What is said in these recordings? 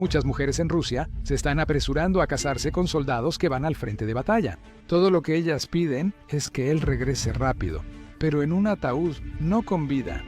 Muchas mujeres en Rusia se están apresurando a casarse con soldados que van al frente de batalla. Todo lo que ellas piden es que él regrese rápido, pero en un ataúd, no con vida.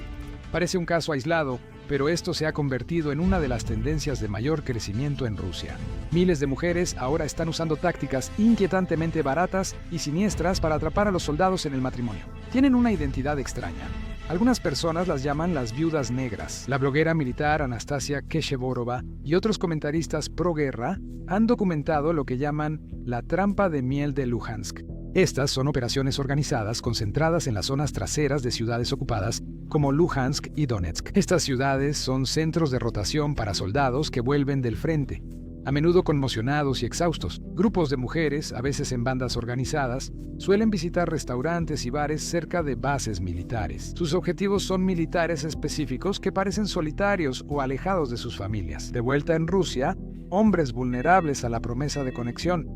Parece un caso aislado, pero esto se ha convertido en una de las tendencias de mayor crecimiento en Rusia. Miles de mujeres ahora están usando tácticas inquietantemente baratas y siniestras para atrapar a los soldados en el matrimonio. Tienen una identidad extraña. Algunas personas las llaman las viudas negras. La bloguera militar Anastasia Keshevorova y otros comentaristas pro-guerra han documentado lo que llaman la trampa de miel de Luhansk. Estas son operaciones organizadas concentradas en las zonas traseras de ciudades ocupadas como Luhansk y Donetsk. Estas ciudades son centros de rotación para soldados que vuelven del frente, a menudo conmocionados y exhaustos. Grupos de mujeres, a veces en bandas organizadas, suelen visitar restaurantes y bares cerca de bases militares. Sus objetivos son militares específicos que parecen solitarios o alejados de sus familias. De vuelta en Rusia, hombres vulnerables a la promesa de conexión.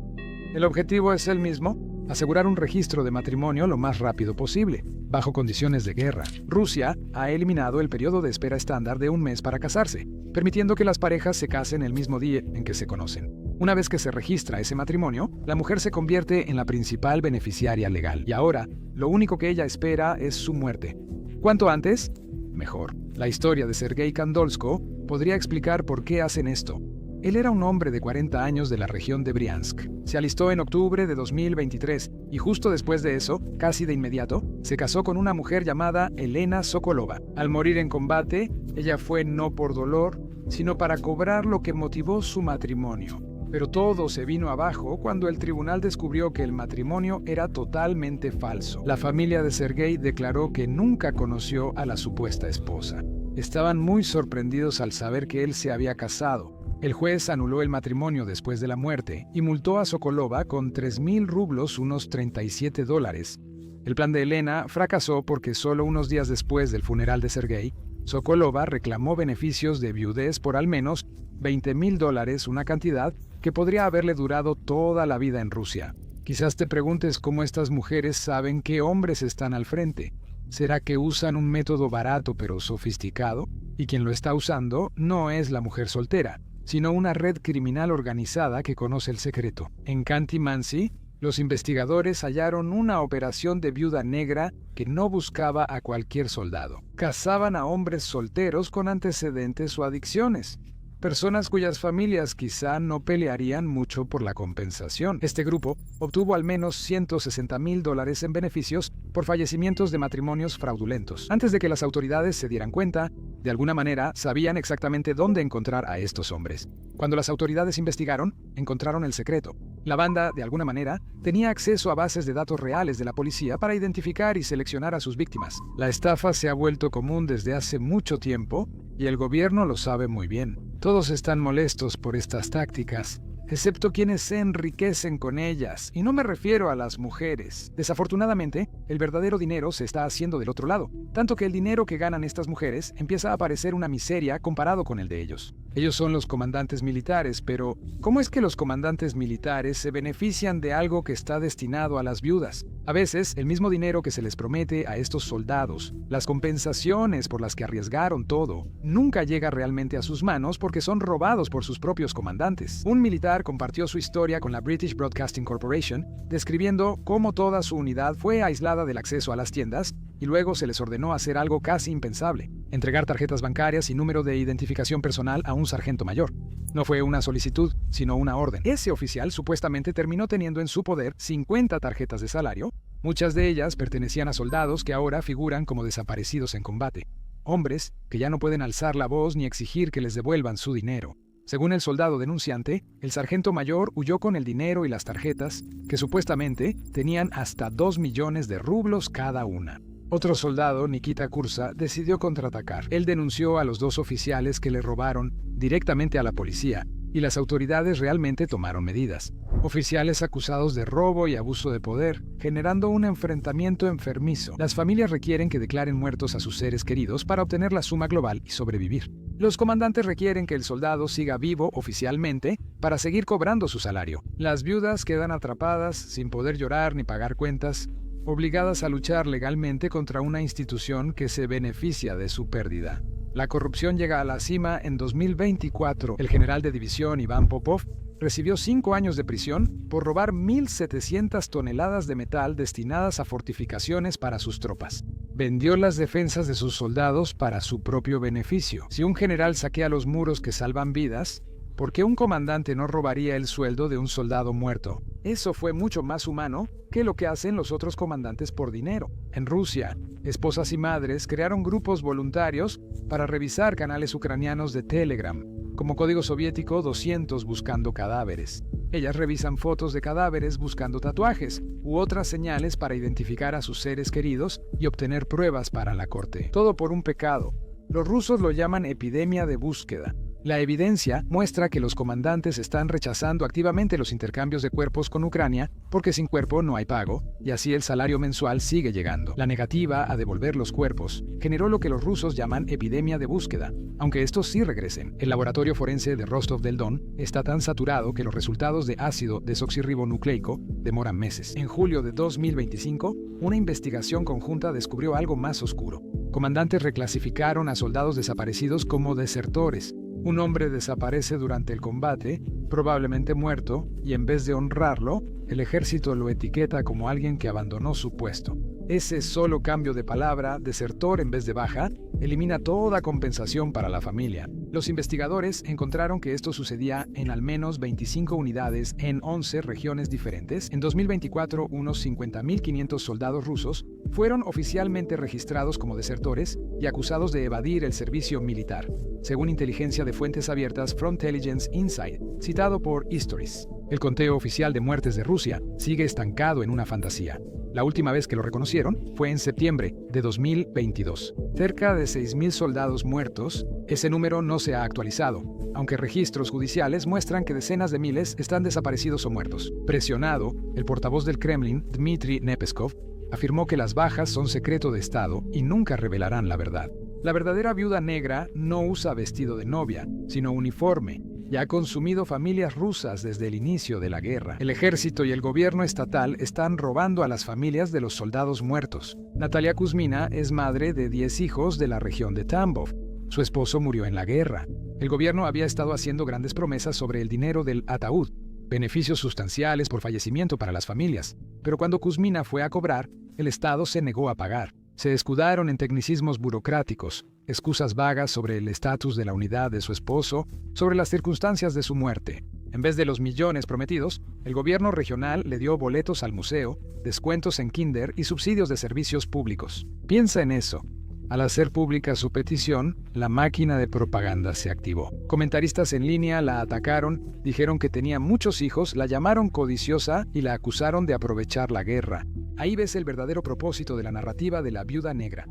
El objetivo es el mismo: asegurar un registro de matrimonio lo más rápido posible, bajo condiciones de guerra. Rusia ha eliminado el periodo de espera estándar de un mes para casarse, permitiendo que las parejas se casen el mismo día en que se conocen. Una vez que se registra ese matrimonio, la mujer se convierte en la principal beneficiaria legal. Y ahora, lo único que ella espera es su muerte. Cuanto antes, mejor. La historia de Sergei Kandolsko podría explicar por qué hacen esto. Él era un hombre de 40 años de la región de Briansk. Se alistó en octubre de 2023 y justo después de eso, casi de inmediato, se casó con una mujer llamada Elena Sokolova. Al morir en combate, ella fue no por dolor, sino para cobrar lo que motivó su matrimonio. Pero todo se vino abajo cuando el tribunal descubrió que el matrimonio era totalmente falso. La familia de Sergei declaró que nunca conoció a la supuesta esposa. Estaban muy sorprendidos al saber que él se había casado. El juez anuló el matrimonio después de la muerte y multó a Sokolova con 3.000 rublos, unos $37. El plan de Elena fracasó porque solo unos días después del funeral de Sergei, Sokolova reclamó beneficios de viudez por al menos $20.000, una cantidad que podría haberle durado toda la vida en Rusia. Quizás te preguntes cómo estas mujeres saben qué hombres están al frente. ¿Será que usan un método barato pero sofisticado? Y quien lo está usando no es la mujer soltera, sino una red criminal organizada que conoce el secreto. En Khanty-Mansi, los investigadores hallaron una operación de viuda negra que no buscaba a cualquier soldado. Cazaban a hombres solteros con antecedentes o adicciones. Personas cuyas familias quizá no pelearían mucho por la compensación. Este grupo obtuvo al menos $160.000 en beneficios por fallecimientos de matrimonios fraudulentos. Antes de que las autoridades se dieran cuenta, de alguna manera sabían exactamente dónde encontrar a estos hombres. Cuando las autoridades investigaron, encontraron el secreto. La banda, de alguna manera, tenía acceso a bases de datos reales de la policía para identificar y seleccionar a sus víctimas. La estafa se ha vuelto común desde hace mucho tiempo y el gobierno lo sabe muy bien. Todos están molestos por estas tácticas, excepto quienes se enriquecen con ellas, y no me refiero a las mujeres. Desafortunadamente, el verdadero dinero se está haciendo del otro lado, tanto que el dinero que ganan estas mujeres empieza a parecer una miseria comparado con el de ellos. Ellos son los comandantes militares, pero ¿cómo es que los comandantes militares se benefician de algo que está destinado a las viudas? A veces, el mismo dinero que se les promete a estos soldados, las compensaciones por las que arriesgaron todo, nunca llega realmente a sus manos porque son robados por sus propios comandantes. Un militar compartió su historia con la British Broadcasting Corporation, describiendo cómo toda su unidad fue aislada del acceso a las tiendas y luego se les ordenó hacer algo casi impensable: entregar tarjetas bancarias y número de identificación personal a un sargento mayor. No fue una solicitud, sino una orden. Ese oficial supuestamente terminó teniendo en su poder 50 tarjetas de salario. Muchas de ellas pertenecían a soldados que ahora figuran como desaparecidos en combate. Hombres que ya no pueden alzar la voz ni exigir que les devuelvan su dinero. Según el soldado denunciante, el sargento mayor huyó con el dinero y las tarjetas, que supuestamente tenían hasta 2 millones de rublos cada una. Otro soldado, Nikita Kursa, decidió contraatacar. Él denunció a los 2 oficiales que le robaron directamente a la policía, y las autoridades realmente tomaron medidas. Oficiales acusados de robo y abuso de poder, generando un enfrentamiento enfermizo. Las familias requieren que declaren muertos a sus seres queridos para obtener la suma global y sobrevivir. Los comandantes requieren que el soldado siga vivo oficialmente para seguir cobrando su salario. Las viudas quedan atrapadas sin poder llorar ni pagar cuentas, obligadas a luchar legalmente contra una institución que se beneficia de su pérdida. La corrupción llega a la cima en 2024. El general de división Iván Popov recibió 5 años de prisión por robar 1.700 toneladas de metal destinadas a fortificaciones para sus tropas. Vendió las defensas de sus soldados para su propio beneficio. Si un general saquea los muros que salvan vidas, ¿por qué un comandante no robaría el sueldo de un soldado muerto? Eso fue mucho más humano que lo que hacen los otros comandantes por dinero. En Rusia, esposas y madres crearon grupos voluntarios para revisar canales ucranianos de Telegram, como código soviético 200 buscando cadáveres. Ellas revisan fotos de cadáveres buscando tatuajes u otras señales para identificar a sus seres queridos y obtener pruebas para la corte. Todo por un pecado. Los rusos lo llaman epidemia de búsqueda. La evidencia muestra que los comandantes están rechazando activamente los intercambios de cuerpos con Ucrania porque sin cuerpo no hay pago, y así el salario mensual sigue llegando. La negativa a devolver los cuerpos generó lo que los rusos llaman epidemia de búsqueda, aunque estos sí regresen. El laboratorio forense de Rostov del Don está tan saturado que los resultados de ácido desoxirribonucleico demoran meses. En julio de 2025, una investigación conjunta descubrió algo más oscuro. Comandantes reclasificaron a soldados desaparecidos como desertores. Un hombre desaparece durante el combate, probablemente muerto, y en vez de honrarlo, el ejército lo etiqueta como alguien que abandonó su puesto. Ese solo cambio de palabra, desertor en vez de baja, elimina toda compensación para la familia. Los investigadores encontraron que esto sucedía en al menos 25 unidades en 11 regiones diferentes. En 2024, unos 50.500 soldados rusos fueron oficialmente registrados como desertores y acusados de evadir el servicio militar, según inteligencia de fuentes abiertas Frontelligence Insight, citado por Histories. El conteo oficial de muertes de Rusia sigue estancado en una fantasía. La última vez que lo reconocieron fue en septiembre de 2022. Cerca de 6.000 soldados muertos. Ese número no se ha actualizado, aunque registros judiciales muestran que decenas de miles están desaparecidos o muertos. Presionado, el portavoz del Kremlin, Dmitry Nepeskov, afirmó que las bajas son secreto de Estado y nunca revelarán la verdad. La verdadera viuda negra no usa vestido de novia, sino uniforme, y ha consumido familias rusas desde el inicio de la guerra. El ejército y el gobierno estatal están robando a las familias de los soldados muertos. Natalia Kuzmina es madre de 10 hijos de la región de Tambov. Su esposo murió en la guerra. El gobierno había estado haciendo grandes promesas sobre el dinero del ataúd, beneficios sustanciales por fallecimiento para las familias. Pero cuando Kuzmina fue a cobrar, el Estado se negó a pagar. Se escudaron en tecnicismos burocráticos, excusas vagas sobre el estatus de la unidad de su esposo, sobre las circunstancias de su muerte. En vez de los millones prometidos, el gobierno regional le dio boletos al museo, descuentos en kinder y subsidios de servicios públicos. Piensa en eso. Al hacer pública su petición, la máquina de propaganda se activó. Comentaristas en línea la atacaron, dijeron que tenía muchos hijos, la llamaron codiciosa y la acusaron de aprovechar la guerra. Ahí ves el verdadero propósito de la narrativa de la viuda negra.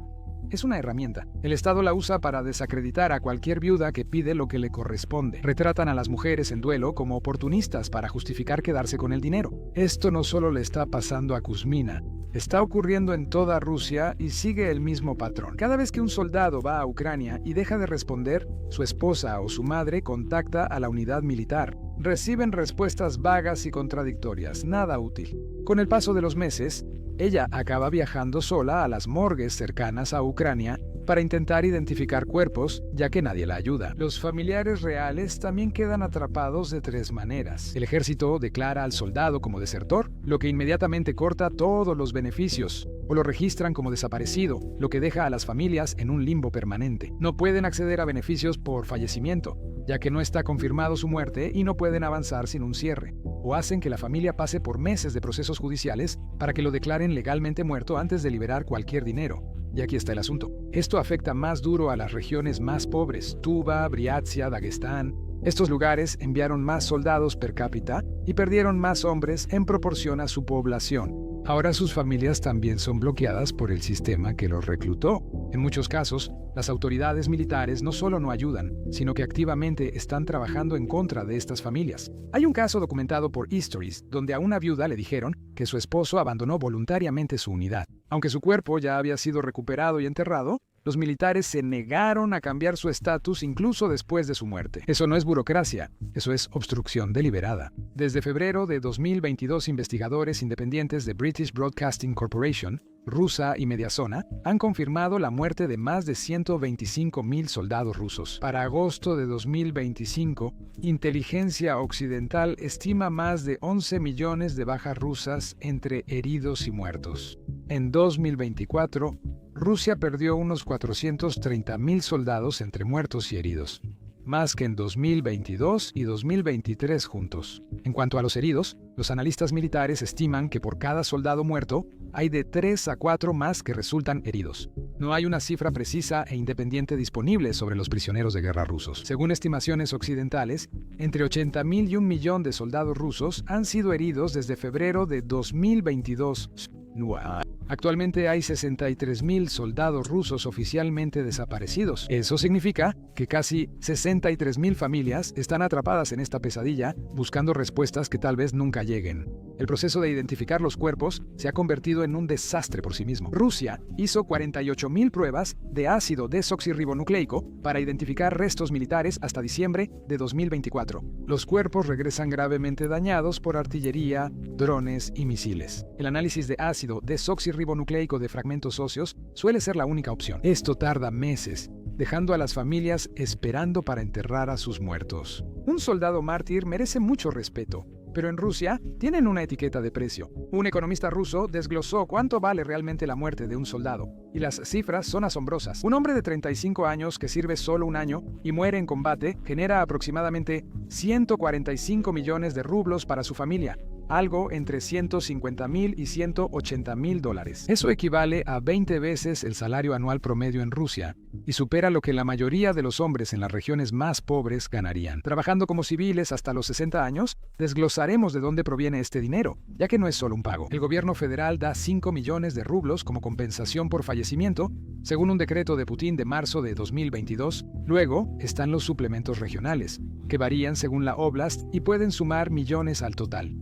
Es una herramienta. El Estado la usa para desacreditar a cualquier viuda que pide lo que le corresponde. Retratan a las mujeres en duelo como oportunistas para justificar quedarse con el dinero. Esto no solo le está pasando a Kuzmina, está ocurriendo en toda Rusia y sigue el mismo patrón. Cada vez que un soldado va a Ucrania y deja de responder, su esposa o su madre contacta a la unidad militar. Reciben respuestas vagas y contradictorias, nada útil. Con el paso de los meses, ella acaba viajando sola a las morgues cercanas a Ucrania para intentar identificar cuerpos, ya que nadie la ayuda. Los familiares reales también quedan atrapados de 3 maneras. El ejército declara al soldado como desertor, lo que inmediatamente corta todos los beneficios, o lo registran como desaparecido, lo que deja a las familias en un limbo permanente. No pueden acceder a beneficios por fallecimiento, ya que no está confirmado su muerte y no pueden avanzar sin un cierre. O hacen que la familia pase por meses de procesos judiciales para que lo declaren legalmente muerto antes de liberar cualquier dinero. Y aquí está el asunto. Esto afecta más duro a las regiones más pobres, Tuva, Briatia, Dagestán. Estos lugares enviaron más soldados per cápita y perdieron más hombres en proporción a su población. Ahora sus familias también son bloqueadas por el sistema que los reclutó. En muchos casos, las autoridades militares no solo no ayudan, sino que activamente están trabajando en contra de estas familias. Hay un caso documentado por Histories, donde a una viuda le dijeron que su esposo abandonó voluntariamente su unidad. Aunque su cuerpo ya había sido recuperado y enterrado, los militares se negaron a cambiar su estatus incluso después de su muerte. Eso no es burocracia, eso es obstrucción deliberada. Desde febrero de 2022, investigadores independientes de British Broadcasting Corporation, Rusa y Mediazona han confirmado la muerte de más de 125,000 soldados rusos. Para agosto de 2025, inteligencia occidental estima más de 11 millones de bajas rusas entre heridos y muertos. En 2024, Rusia perdió unos 430,000 soldados entre muertos y heridos, más que en 2022 y 2023 juntos. En cuanto a los heridos, los analistas militares estiman que por cada soldado muerto hay de 3 a 4 más que resultan heridos. No hay una cifra precisa e independiente disponible sobre los prisioneros de guerra rusos. Según estimaciones occidentales, entre 80,000 y 1 millón de soldados rusos han sido heridos desde febrero de 2022. Actualmente hay 63,000 soldados rusos oficialmente desaparecidos. Eso significa que casi 63,000 familias están atrapadas en esta pesadilla, buscando respuestas que tal vez nunca lleguen. El proceso de identificar los cuerpos se ha convertido en un desastre por sí mismo. Rusia hizo 48,000 pruebas de ácido desoxirribonucleico para identificar restos militares hasta diciembre de 2024. Los cuerpos regresan gravemente dañados por artillería, drones y misiles. El análisis de ácido desoxirribonucleico de fragmentos óseos suele ser la única opción. Esto tarda meses, dejando a las familias esperando para enterrar a sus muertos. Un soldado mártir merece mucho respeto, pero en Rusia tienen una etiqueta de precio. Un economista ruso desglosó cuánto vale realmente la muerte de un soldado, y las cifras son asombrosas. Un hombre de 35 años que sirve solo un año y muere en combate genera aproximadamente 145 millones de rublos para su familia, algo entre 150,000 y 180,000 dólares. Eso equivale a 20 veces el salario anual promedio en Rusia y supera lo que la mayoría de los hombres en las regiones más pobres ganarían. Trabajando como civiles hasta los 60 años, desglosaremos de dónde proviene este dinero, ya que no es solo un pago. El gobierno federal da 5 millones de rublos como compensación por fallecimiento, según un decreto de Putin de marzo de 2022. Luego están los suplementos regionales, que varían según la oblast y pueden sumar millones al total.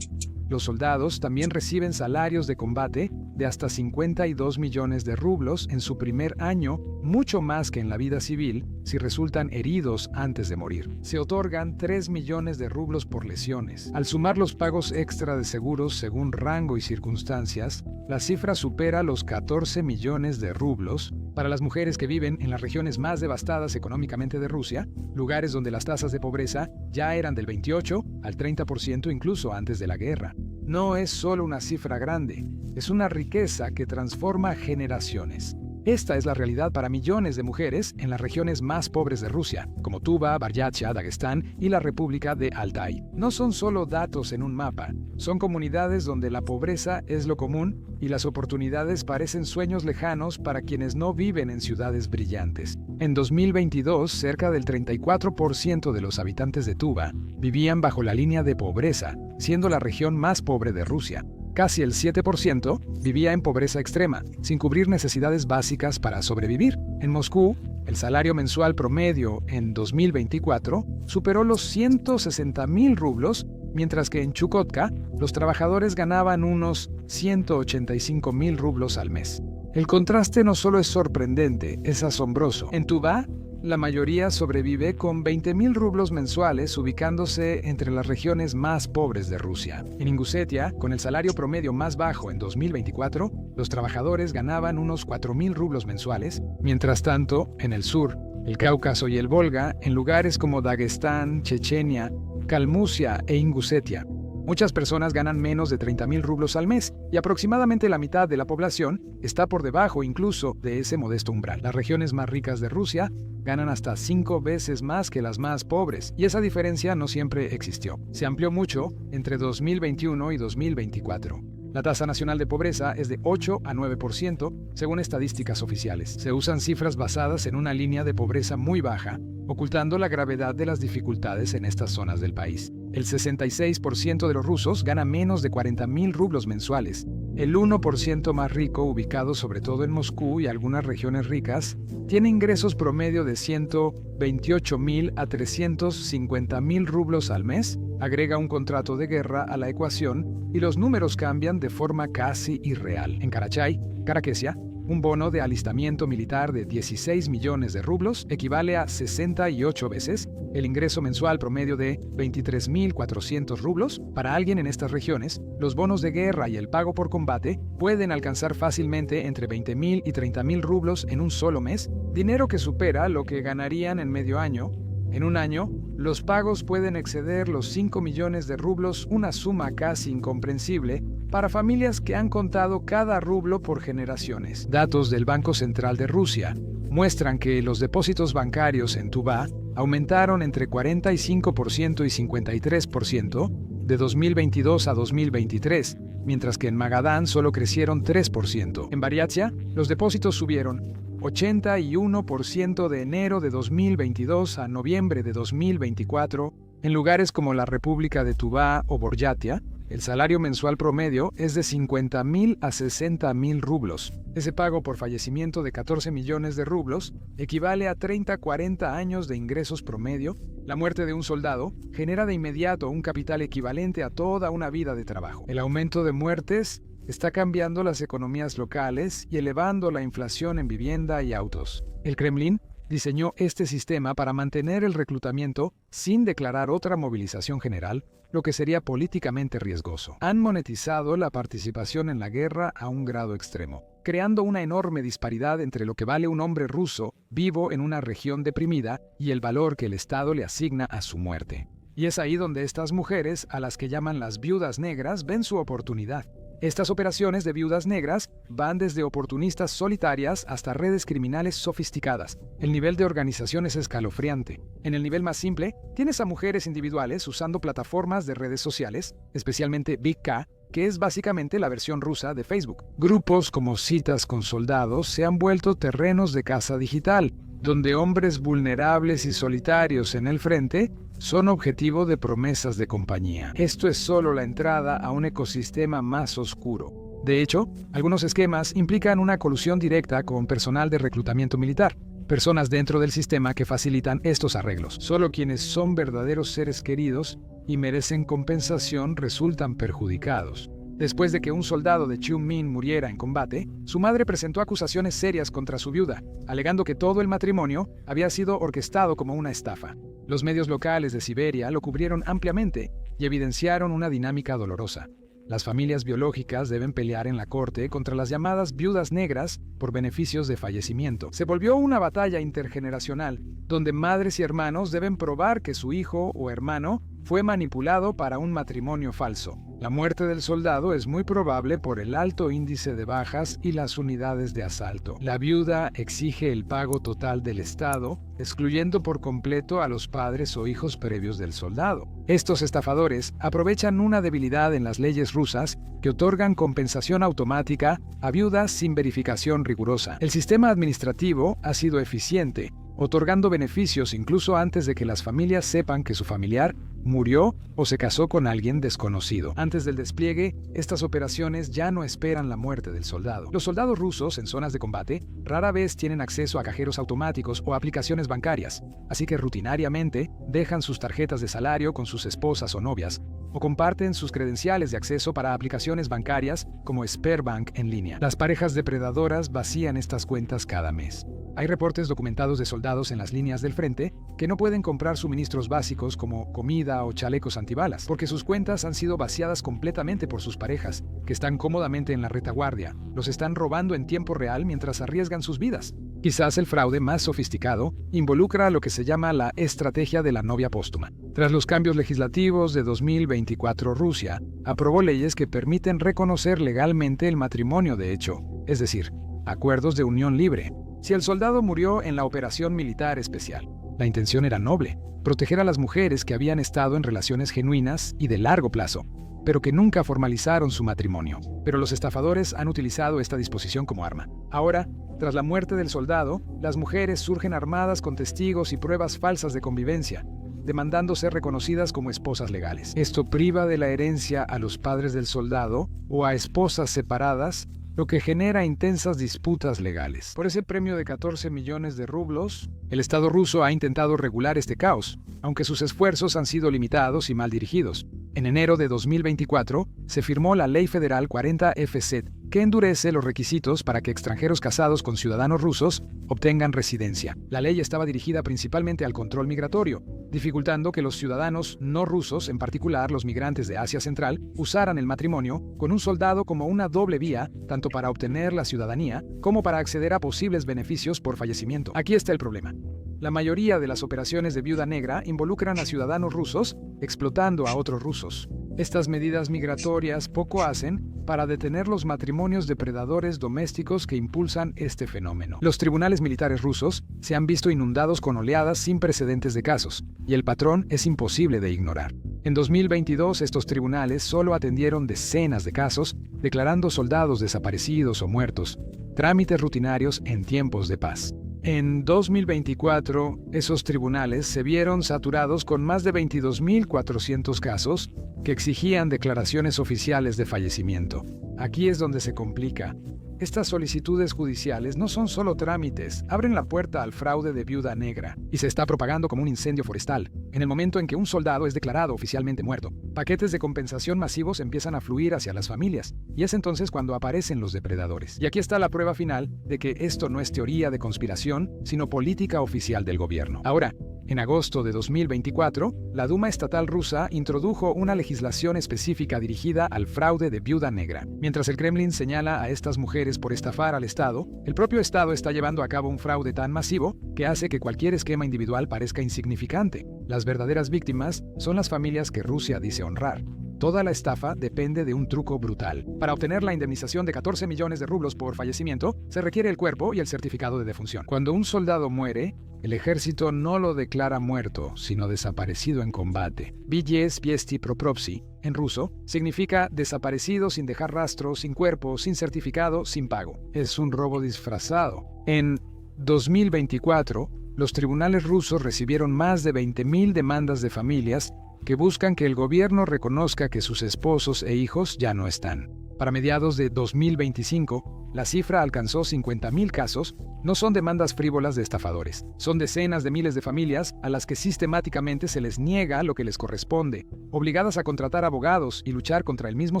Los soldados también reciben salarios de combate de hasta 52 millones de rublos en su primer año, mucho más que en la vida civil si resultan heridos antes de morir. Se otorgan 3 millones de rublos por lesiones. Al sumar los pagos extra de seguros según rango y circunstancias, la cifra supera los 14 millones de rublos para las mujeres que viven en las regiones más devastadas económicamente de Rusia, lugares donde las tasas de pobreza ya eran del 28 al 30% incluso antes de la guerra. No es solo una cifra grande, es una riqueza que transforma generaciones. Esta es la realidad para millones de mujeres en las regiones más pobres de Rusia, como Tuva, Buryatia, Dagestán y la República de Altai. No son solo datos en un mapa, son comunidades donde la pobreza es lo común y las oportunidades parecen sueños lejanos para quienes no viven en ciudades brillantes. En 2022, cerca del 34% de los habitantes de Tuva vivían bajo la línea de pobreza, siendo la región más pobre de Rusia. Casi el 7% vivía en pobreza extrema, sin cubrir necesidades básicas para sobrevivir. En Moscú, el salario mensual promedio en 2024 superó los 160,000 rublos, mientras que en Chukotka los trabajadores ganaban unos 185,000 rublos al mes. El contraste no solo es sorprendente, es asombroso. En Tuva, la mayoría sobrevive con 20,000 rublos mensuales, ubicándose entre las regiones más pobres de Rusia. En Ingusetia, con el salario promedio más bajo en 2024, los trabajadores ganaban unos 4,000 rublos mensuales. Mientras tanto, en el sur, el Cáucaso y el Volga, en lugares como Dagestán, Chechenia, Kalmucia e Ingusetia, muchas personas ganan menos de 30,000 rublos al mes y aproximadamente la mitad de la población está por debajo incluso de ese modesto umbral. Las regiones más ricas de Rusia ganan hasta 5 veces más que las más pobres, y esa diferencia no siempre existió. Se amplió mucho entre 2021 y 2024. La tasa nacional de pobreza es de 8 a 9%, según estadísticas oficiales. Se usan cifras basadas en una línea de pobreza muy baja, ocultando la gravedad de las dificultades en estas zonas del país. El 66% de los rusos gana menos de 40,000 rublos mensuales. El 1% más rico, ubicado sobre todo en Moscú y algunas regiones ricas, tiene ingresos promedio de 128,000 a 350,000 rublos al mes. Agrega un contrato de guerra a la ecuación y los números cambian de forma casi irreal. En Karachay, Caraquesia, Un bono de alistamiento militar de 16 millones de rublos equivale a 68 veces el ingreso mensual promedio de 23.400 rublos. Para alguien en estas regiones, los bonos de guerra y el pago por combate pueden alcanzar fácilmente entre 20.000 y 30.000 rublos en un solo mes, dinero que supera lo que ganarían en medio año. En un año, los pagos pueden exceder los 5 millones de rublos, una suma casi incomprensible para familias que han contado cada rublo por generaciones. Datos del Banco Central de Rusia muestran que los depósitos bancarios en Tuvá aumentaron entre 45% y 53% de 2022 a 2023, mientras que en Magadán solo crecieron 3%. En Bariatia, los depósitos subieron 81% de enero de 2022 a noviembre de 2024. En lugares como la República de Tuvá o Boryatia, el salario mensual promedio es de 50.000 a 60.000 rublos. Ese pago por fallecimiento de 14 millones de rublos equivale a 30-40 años de ingresos promedio. La muerte de un soldado genera de inmediato un capital equivalente a toda una vida de trabajo. El aumento de muertes está cambiando las economías locales y elevando la inflación en vivienda y autos. El Kremlin diseñó este sistema para mantener el reclutamiento sin declarar otra movilización general, lo que sería políticamente riesgoso. Han monetizado la participación en la guerra a un grado extremo, creando una enorme disparidad entre lo que vale un hombre ruso vivo en una región deprimida y el valor que el Estado le asigna a su muerte. Y es ahí donde estas mujeres, a las que llaman las viudas negras, ven su oportunidad. Estas operaciones de viudas negras van desde oportunistas solitarias hasta redes criminales sofisticadas. El nivel de organización es escalofriante. En el nivel más simple, tienes a mujeres individuales usando plataformas de redes sociales, especialmente Big K, que es básicamente la versión rusa de Facebook. Grupos como Citas con Soldados se han vuelto terrenos de caza digital, donde hombres vulnerables y solitarios en el frente son objetivo de promesas de compañía. Esto es solo la entrada a un ecosistema más oscuro. De hecho, algunos esquemas implican una colusión directa con personal de reclutamiento militar, personas dentro del sistema que facilitan estos arreglos. Solo quienes son verdaderos seres queridos y merecen compensación resultan perjudicados. Después de que un soldado de Chunmin muriera en combate, su madre presentó acusaciones serias contra su viuda, alegando que todo el matrimonio había sido orquestado como una estafa. Los medios locales de Siberia lo cubrieron ampliamente y evidenciaron una dinámica dolorosa. Las familias biológicas deben pelear en la corte contra las llamadas viudas negras por beneficios de fallecimiento. Se volvió una batalla intergeneracional, donde madres y hermanos deben probar que su hijo o hermano fue manipulado para un matrimonio falso. La muerte del soldado es muy probable por el alto índice de bajas y las unidades de asalto. La viuda exige el pago total del Estado, excluyendo por completo a los padres o hijos previos del soldado. Estos estafadores aprovechan una debilidad en las leyes rusas que otorgan compensación automática a viudas sin verificación rigurosa. El sistema administrativo ha sido eficiente, otorgando beneficios incluso antes de que las familias sepan que su familiar murió o se casó con alguien desconocido. Antes del despliegue, estas operaciones ya no esperan la muerte del soldado. Los soldados rusos en zonas de combate rara vez tienen acceso a cajeros automáticos o aplicaciones bancarias, así que rutinariamente dejan sus tarjetas de salario con sus esposas o novias, o comparten sus credenciales de acceso para aplicaciones bancarias como Sberbank en línea. Las parejas depredadoras vacían estas cuentas cada mes. Hay reportes documentados de soldados en las líneas del frente que no pueden comprar suministros básicos como comida o chalecos antibalas, porque sus cuentas han sido vaciadas completamente por sus parejas, que están cómodamente en la retaguardia. Los están robando en tiempo real mientras arriesgan sus vidas. Quizás el fraude más sofisticado involucra lo que se llama la estrategia de la novia póstuma. Tras los cambios legislativos de 2024, Rusia aprobó leyes que permiten reconocer legalmente el matrimonio de hecho, es decir, acuerdos de unión libre. Si el soldado murió en la operación militar especial, la intención era noble, proteger a las mujeres que habían estado en relaciones genuinas y de largo plazo, pero que nunca formalizaron su matrimonio. Pero los estafadores han utilizado esta disposición como arma. Ahora, tras la muerte del soldado, las mujeres surgen armadas con testigos y pruebas falsas de convivencia, demandando ser reconocidas como esposas legales. Esto priva de la herencia a los padres del soldado o a esposas separadas, lo que genera intensas disputas legales. Por ese premio de 14 millones de rublos, el Estado ruso ha intentado regular este caos, aunque sus esfuerzos han sido limitados y mal dirigidos. En enero de 2024, se firmó la Ley Federal 40FZ, que endurece los requisitos para que extranjeros casados con ciudadanos rusos obtengan residencia. La ley estaba dirigida principalmente al control migratorio, dificultando que los ciudadanos no rusos, en particular los migrantes de Asia Central, usaran el matrimonio con un soldado como una doble vía, tanto para obtener la ciudadanía como para acceder a posibles beneficios por fallecimiento. Aquí está el problema. La mayoría de las operaciones de viuda negra involucran a ciudadanos rusos explotando a otros rusos. Estas medidas migratorias poco hacen para detener los matrimonios depredadores domésticos que impulsan este fenómeno. Los tribunales militares rusos se han visto inundados con oleadas sin precedentes de casos, y el patrón es imposible de ignorar. En 2022, estos tribunales solo atendieron decenas de casos, declarando soldados desaparecidos o muertos, trámites rutinarios en tiempos de paz. En 2024, esos tribunales se vieron saturados con más de 22.400 casos que exigían declaraciones oficiales de fallecimiento. Aquí es donde se complica. Estas solicitudes judiciales no son solo trámites, abren la puerta al fraude de viuda negra y se está propagando como un incendio forestal. En el momento en que un soldado es declarado oficialmente muerto, paquetes de compensación masivos empiezan a fluir hacia las familias, y es entonces cuando aparecen los depredadores. Y aquí está la prueba final de que esto no es teoría de conspiración, sino política oficial del gobierno. Ahora, en agosto de 2024, la Duma estatal rusa introdujo una legislación específica dirigida al fraude de viuda negra. Mientras el Kremlin señala a estas mujeres por estafar al Estado, el propio Estado está llevando a cabo un fraude tan masivo que hace que cualquier esquema individual parezca insignificante. Las verdaderas víctimas son las familias que Rusia dice honrar. Toda la estafa depende de un truco brutal. Para obtener la indemnización de 14 millones de rublos por fallecimiento, se requiere el cuerpo y el certificado de defunción. Cuando un soldado muere, el ejército no lo declara muerto, sino desaparecido en combate. Безвестный пропавший, en ruso, significa desaparecido sin dejar rastro, sin cuerpo, sin certificado, sin pago. Es un robo disfrazado. En 2024, los tribunales rusos recibieron más de 20.000 demandas de familias que buscan que el gobierno reconozca que sus esposos e hijos ya no están. Para mediados de 2025, la cifra alcanzó 50.000 casos. No son demandas frívolas de estafadores, son decenas de miles de familias a las que sistemáticamente se les niega lo que les corresponde, obligadas a contratar abogados y luchar contra el mismo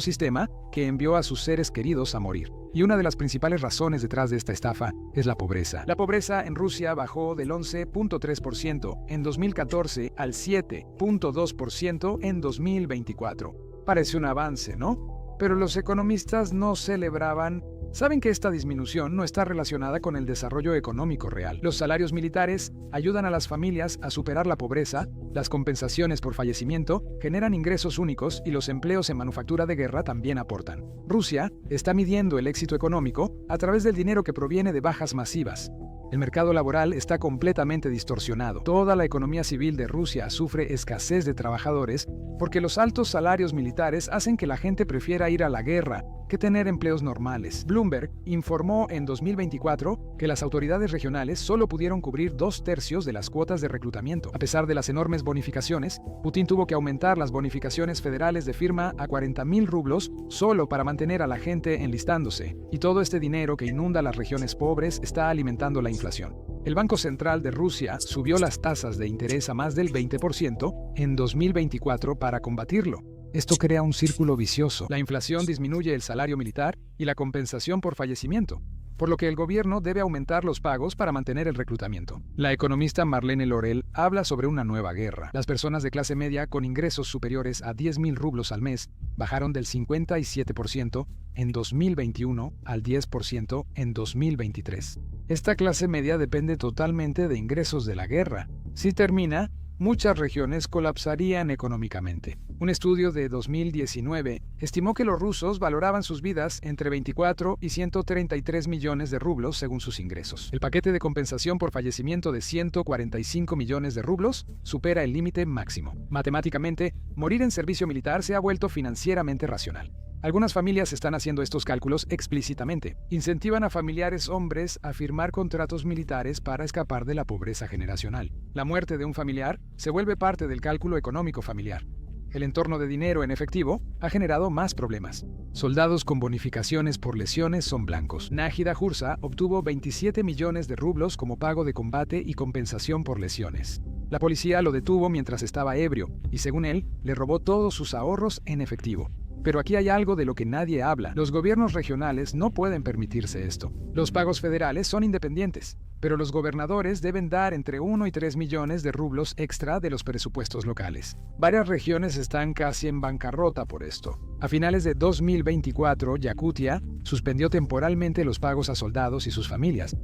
sistema que envió a sus seres queridos a morir. Y una de las principales razones detrás de esta estafa es la pobreza. La pobreza en Rusia bajó del 11.3% en 2014 al 7.2% en 2024. Parece un avance, ¿no? Pero los economistas no celebraban. Saben que esta disminución no está relacionada con el desarrollo económico real. Los salarios militares ayudan a las familias a superar la pobreza, las compensaciones por fallecimiento generan ingresos únicos y los empleos en manufactura de guerra también aportan. Rusia está midiendo el éxito económico a través del dinero que proviene de bajas masivas. El mercado laboral está completamente distorsionado. Toda la economía civil de Rusia sufre escasez de trabajadores porque los altos salarios militares hacen que la gente prefiera ir a la guerra que tener empleos normales. Bloomberg informó en 2024 que las autoridades regionales solo pudieron cubrir 2/3 de las cuotas de reclutamiento. A pesar de las enormes bonificaciones, Putin tuvo que aumentar las bonificaciones federales de firma a 40.000 rublos solo para mantener a la gente enlistándose. Y todo este dinero que inunda las regiones pobres está alimentando la inflación. El Banco Central de Rusia subió las tasas de interés a más del 20% en 2024 para combatirlo. Esto crea un círculo vicioso. La inflación disminuye el salario militar y la compensación por fallecimiento, por lo que el gobierno debe aumentar los pagos para mantener el reclutamiento. La economista Marlene Laurel habla sobre una nueva guerra. Las personas de clase media con ingresos superiores a 10.000 rublos al mes bajaron del 57% en 2021 al 10% en 2023. Esta clase media depende totalmente de ingresos de la guerra. Si termina, muchas regiones colapsarían económicamente. Un estudio de 2019 estimó que los rusos valoraban sus vidas entre 24 y 133 millones de rublos según sus ingresos. El paquete de compensación por fallecimiento de 145 millones de rublos supera el límite máximo. Matemáticamente, morir en servicio militar se ha vuelto financieramente racional. Algunas familias están haciendo estos cálculos explícitamente. Incentivan a familiares hombres a firmar contratos militares para escapar de la pobreza generacional. La muerte de un familiar se vuelve parte del cálculo económico familiar. El entorno de dinero en efectivo ha generado más problemas. Soldados con bonificaciones por lesiones son blancos. Najida Hursa obtuvo 27 millones de rublos como pago de combate y compensación por lesiones. La policía lo detuvo mientras estaba ebrio y, según él, le robó todos sus ahorros en efectivo. Pero aquí hay algo de lo que nadie habla. Los gobiernos regionales no pueden permitirse esto. Los pagos federales son independientes, pero los gobernadores deben dar entre 1 y 3 millones de rublos extra de los presupuestos locales. Varias regiones están casi en bancarrota por esto. A finales de 2024, Yakutia suspendió temporalmente los pagos a soldados y sus familias.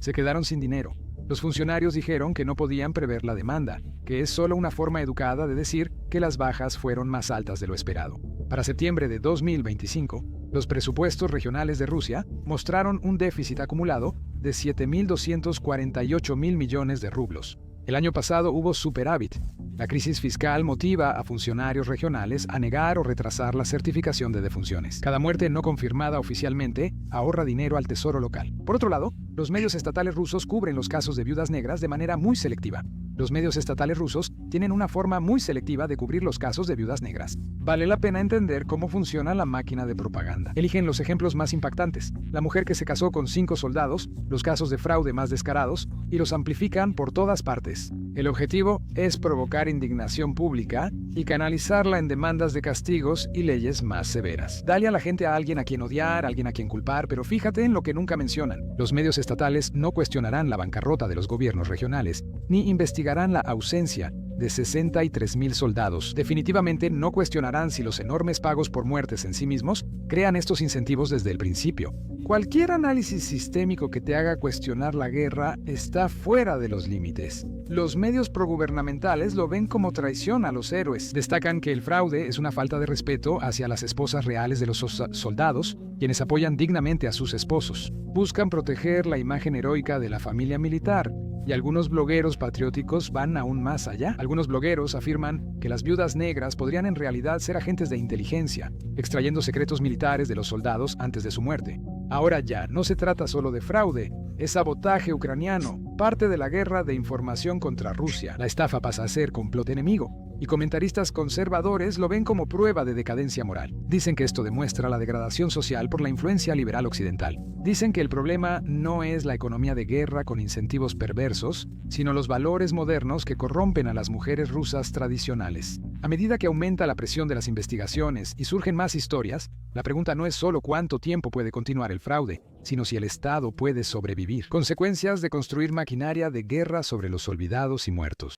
Se quedaron sin dinero. Los funcionarios dijeron que no podían prever la demanda, que es solo una forma educada de decir que las bajas fueron más altas de lo esperado. Para septiembre de 2025, los presupuestos regionales de Rusia mostraron un déficit acumulado de 7.248 mil millones de rublos. El año pasado hubo superávit. La crisis fiscal motiva a funcionarios regionales a negar o retrasar la certificación de defunciones. Cada muerte no confirmada oficialmente ahorra dinero al tesoro local. Por otro lado, los medios estatales rusos cubren los casos de viudas negras de manera muy selectiva. Los medios estatales rusos tienen una forma muy selectiva de cubrir los casos de viudas negras. Vale la pena entender cómo funciona la máquina de propaganda. Eligen los ejemplos más impactantes, la mujer que se casó con 5 soldados, los casos de fraude más descarados, y los amplifican por todas partes. El objetivo es provocar indignación pública y canalizarla en demandas de castigos y leyes más severas. Dale a la gente a alguien a quien odiar, a alguien a quien culpar, pero fíjate en lo que nunca mencionan. Los medios estatales no cuestionarán la bancarrota de los gobiernos regionales, ni investigarán la ausencia de 63.000 soldados. Definitivamente no cuestionarán si los enormes pagos por muertes en sí mismos crean estos incentivos desde el principio. Cualquier análisis sistémico que te haga cuestionar la guerra está fuera de los límites. Los medios progubernamentales lo ven como traición a los héroes. Destacan que el fraude es una falta de respeto hacia las esposas reales de los soldados, quienes apoyan dignamente a sus esposos. Buscan proteger la imagen heroica de la familia militar. Y algunos blogueros patrióticos van aún más allá. Algunos blogueros afirman que las viudas negras podrían en realidad ser agentes de inteligencia, extrayendo secretos militares de los soldados antes de su muerte. Ahora ya, no se trata solo de fraude, es sabotaje ucraniano, parte de la guerra de información contra Rusia. La estafa pasa a ser complot enemigo, y comentaristas conservadores lo ven como prueba de decadencia moral. Dicen que esto demuestra la degradación social por la influencia liberal occidental. Dicen que el problema no es la economía de guerra con incentivos perversos, sino los valores modernos que corrompen a las mujeres rusas tradicionales. A medida que aumenta la presión de las investigaciones y surgen más historias, la pregunta no es solo cuánto tiempo puede continuar el fraude, sino si el Estado puede sobrevivir. Consecuencias de construir maquinaria de guerra sobre los olvidados y muertos.